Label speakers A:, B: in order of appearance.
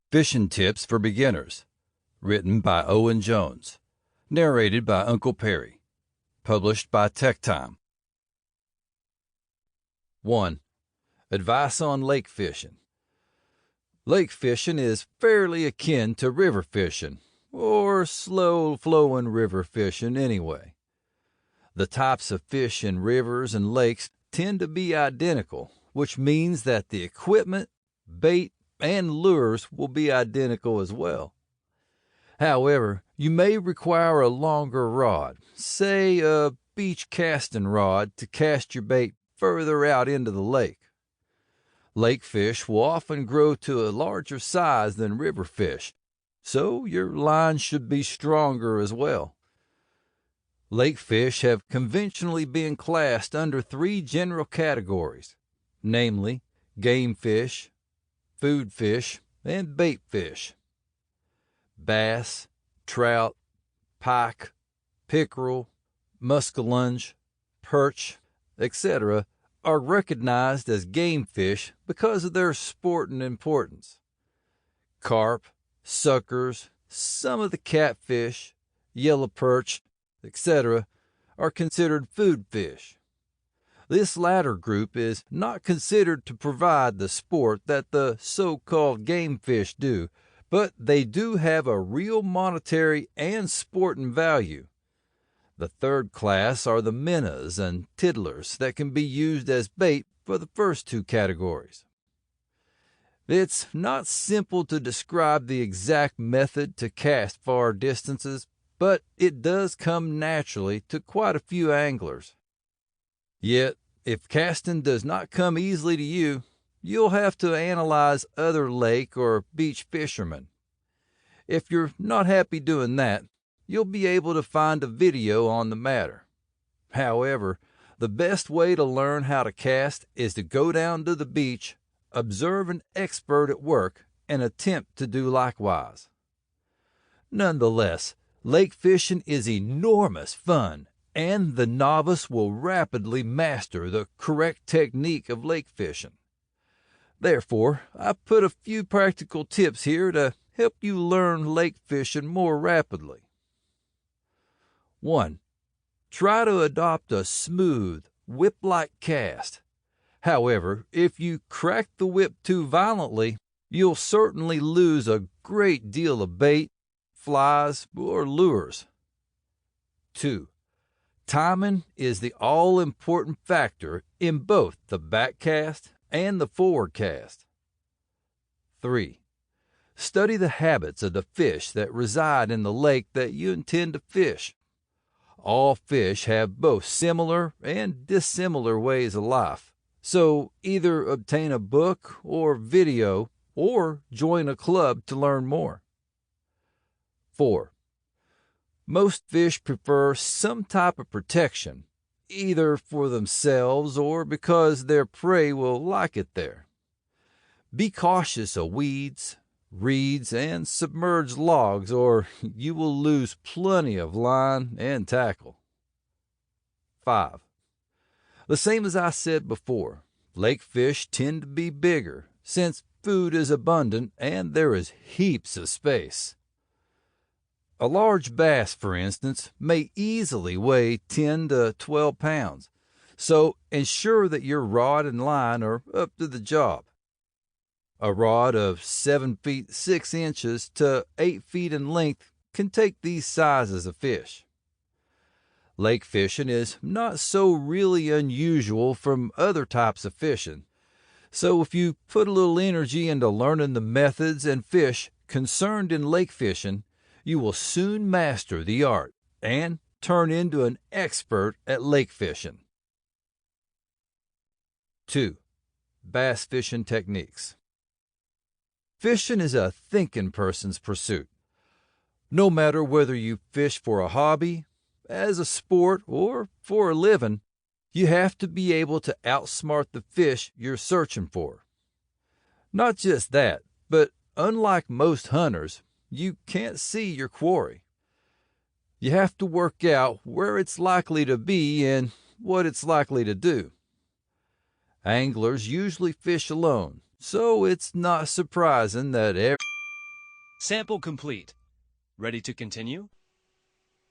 A: Fishing Tips for Beginners, written by Owen Jones, narrated by Uncle Perry, published by TekTime. 1. Advice on lake fishing. Lake fishing is fairly akin to river fishing, or slow-flowing river fishing anyway. The types of fish in rivers and lakes tend to be identical, which means that the equipment, bait, and lures will be identical as well. However, you may require a longer rod, say a beach casting rod, to cast your bait further out into the lake. Lake fish will often grow to a larger size than river fish, so your line should be stronger as well. Lake fish have conventionally been classed under 3 general categories, namely game fish, food fish, and bait fish. Bass, trout, pike, pickerel, muskellunge, perch, etc. are recognized as game fish because of their sporting importance. Carp, suckers, some of the catfish, yellow perch, etc. are considered food fish. This latter group is not considered to provide the sport that the so-called game fish do, but they do have a real monetary and sporting value. The third class are the minnows and tiddlers that can be used as bait for the first 2 categories. It's not simple to describe the exact method to cast far distances, but it does come naturally to quite a few anglers. Yet, if casting does not come easily to you, you'll have to analyze other lake or beach fishermen. If you're not happy doing that, you'll be able to find a video on the matter. However, the best way to learn how to cast is to go down to the beach, observe an expert at work, and attempt to do likewise. Nonetheless, lake fishing is enormous fun, and the novice will rapidly master the correct technique of lake fishing. Therefore, I put a few practical tips here to help you learn lake fishing more rapidly. 1. Try to adopt a smooth, whip-like cast. However, if you crack the whip too violently, you'll certainly lose a great deal of bait, flies, or lures. 2. Timing is the all-important factor in both the back cast and the forward cast. 3. Study the habits of the fish that reside in the lake that you intend to fish. All fish have both similar and dissimilar ways of life, so either obtain a book or video or join a club to learn more. 4. Most fish prefer some type of protection, either for themselves or because their prey will like it there. Be cautious of weeds, reeds, and submerged logs, or you will lose plenty of line and tackle. 5. The same as I said before, lake fish tend to be bigger since food is abundant and there is heaps of space. A large bass, for instance, may easily weigh 10 to 12 pounds, so ensure that your rod and line are up to the job. A rod of 7 feet 6 inches to 8 feet in length can take these sizes of fish. Lake fishing is not so really unusual from other types of fishing, so if you put a little energy into learning the methods and fish concerned in lake fishing, you will soon master the art and turn into an expert at lake fishing. 2. Bass fishing techniques. Fishing is a thinking person's pursuit. No matter whether you fish for a hobby, as a sport, or for a living, you have to be able to outsmart the fish you're searching for. Not just that, but unlike most hunters, you can't see your quarry. You have to work out where it's likely to be and what it's likely to do. Anglers usually fish alone, so it's not surprising that
B: Sample complete. Ready to continue?